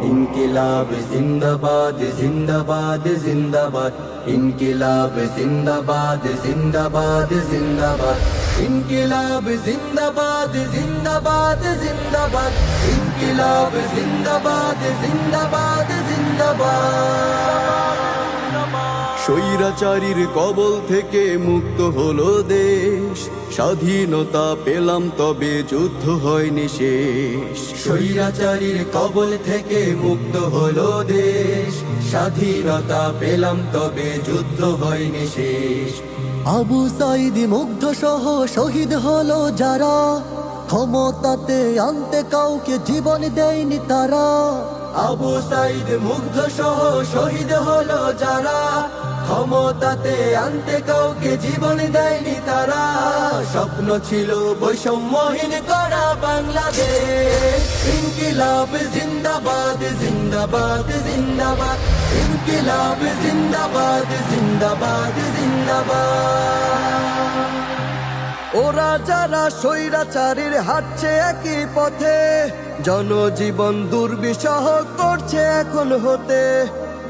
ইনকিলাব জিন্দাবাদ জিন্দাবাদ জিন্দাবাদ ইনকিলাব জিন্দাবাদ জিন্দাবাদ জিন্দাবাদ ইনকিলাব জিন্দাবাদ জিন্দাবাদ জিন্দাবাদ ইনকিলাব জিন্দাবাদ জিন্দাবাদ জিন্দাবাদ। স্বৈরাচারীর কবল থেকে মুক্ত হলো দেশ, স্বাধীনতা পেলাম তবে যুদ্ধ হয়নি শেষ। স্বৈরাচারীর কবল থেকে মুক্ত হলো দেশ, স্বাধীনতা পেলাম তবে যুদ্ধ হয়নি শেষ। আবু সাইদ মুগ্ধ সহ শহীদ হলো যারা, ক্ষমতাতে আনতে কাউকে জীবন দেয়নি তারা। আবু সাইদ মুগ্ধ সহ শহীদ হলো যারা, ক্ষমতাতে আনতে কাউকে জীবন দেয়নি তারা। স্বপ্ন ছিল বৈষম্যহীন করা বাংলাদেশ। ইনকিলাব জিন্দাবাদ জিন্দাবাদ জিন্দাবাদ ইনকিলাব জিন্দাবাদ জিন্দাবাদ জিন্দাবাদ। ওরা যারা স্বৈরাচারীর হাঁটছে একই পথে, জনজীবন দুর্বিষহ করছে এখন হতে।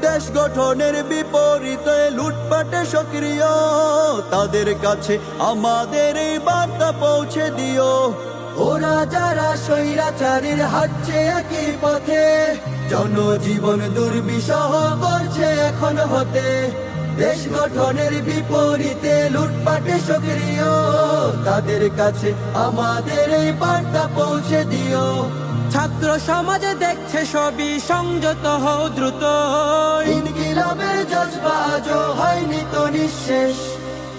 দেশ গঠনের বিপরীতে লুটপাটে সক্রিয়, তাদের কাছে আমাদের এই বার্তা পৌঁছে দিও। ওরা যারা স্বৈরাচারীর হাঁটছে একই পথে, জনজীবন দুর্বিষহ করছে এখন হতে। দেশ গঠনের বিপরীতে লুটপাটে সক্রিয়, তাদের কাছে আমাদের এই বার্তা পৌঁছে দিও। ছাত্র সমাজে দেখছে সবই, সংযত হও দ্রুত। ইনকিলাবের জজবা আজও হয়নি তো নিঃশেষ,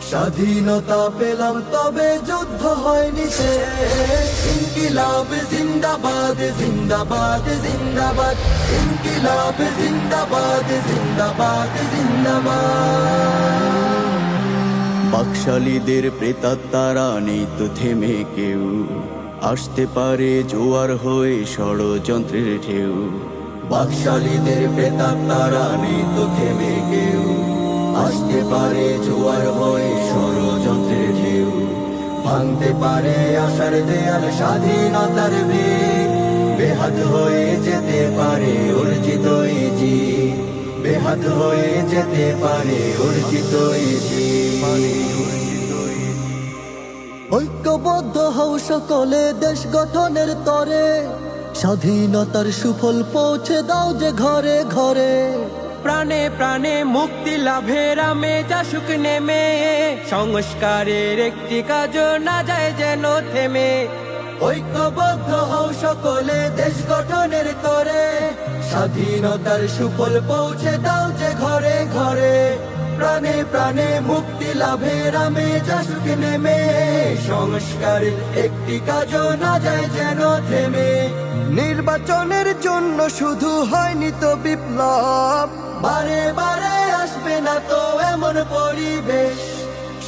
স্বাধীনতা পেলাম তবে যুদ্ধ হয়নি শেষ। ইনকিলাব জিন্দাবাদ জিন্দাবাদ জিন্দাবাদ ইনকিলাব জিন্দাবাদ জিন্দাবাদ জিন্দাবাদ। বাকশালীদের প্রেতাত্মারা নেই তো থেমে কেউ, আসতে পারে জোয়ার হয়ে ষড়যন্ত্রের ঢেউ। বাকশালীদের প্রেতাত্মারা নেই তো থেমে কেউ, আসতে পারে জোয়ার হয়ে ষড়যন্ত্রের ঢেউ। ভাঙতে পারে আশার দেয়াল স্বাধীনতার ভিত, বেহাত হয়ে যেতে পারে অর্জিত এই জিত। বেহাত হয়ে যেতে পারে অর্জিত এই জিত। ঐক্যবদ্ধ হও সকলে দেশ গঠনের তরে, স্বাধীনতার সুফল পৌঁছে দাও যে ঘরে ঘরে। প্রাণে প্রাণে মুক্তি লাভের আমেজ আসুক নেমে, সংস্কারের একটি কাজ না যায় যেন থেমে। ঐক্যবদ্ধ হও সকলে দেশ গঠনের তরে, স্বাধীনতার সুফল পৌঁছে দাও যে ঘরে ঘরে। প্রাণে প্রাণে মুক্তি লাভের আমেজ আসুক নেমে, সংস্কারের একটি কাজ না যায় যেন থেমে। নির্বাচনের জন্য শুধু হয়নি তো বিপ্লব, বারে বারে আসবে না তো এমন পরিবেশ।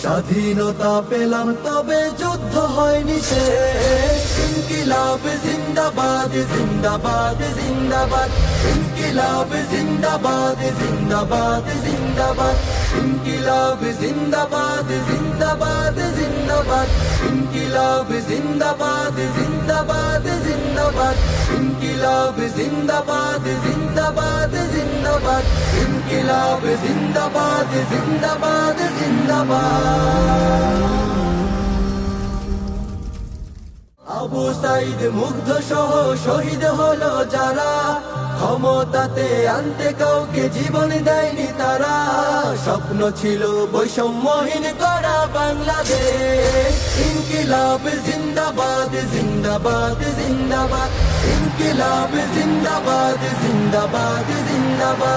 স্বাধীনতা পেলাম তবে যুদ্ধ হয়নি শেষ। ইনকিলাব জিন্দাবাদ জিন্দাবাদ জিন্দাবাদ ইনকিলাব জিন্দাবাদ জিন্দাবাদ জিন্দাবাদ ইনকিলাব জিন্দাবাদ জিন্দাবাদ জিন্দাবাদ ইনকিলাব জিন্দাবাদ জিন্দাবাদ জিন্দাবাদ ইনকিলাব জিন্দাবাদ জিন্দাবাদ জিন্দাবাদ ইনকিলাব জিন্দাবাদ জিন্দাবাদ জিন্দাবাদ। আবু সাইদ মুগ্ধ সহ শহীদ হলো যারা, ক্ষমতাতে আনতে কাউকে জীবন দেয়নি তারা। স্বপ্ন ছিল বৈষম্যহীন করা বাংলাদেশ। ইনকিলাব জিন্দাবাদ জিন্দাবাদ জিন্দাবাদ ইনকিলাব জিন্দাবাদ জিন্দাবাদ জিন্দাবাদ।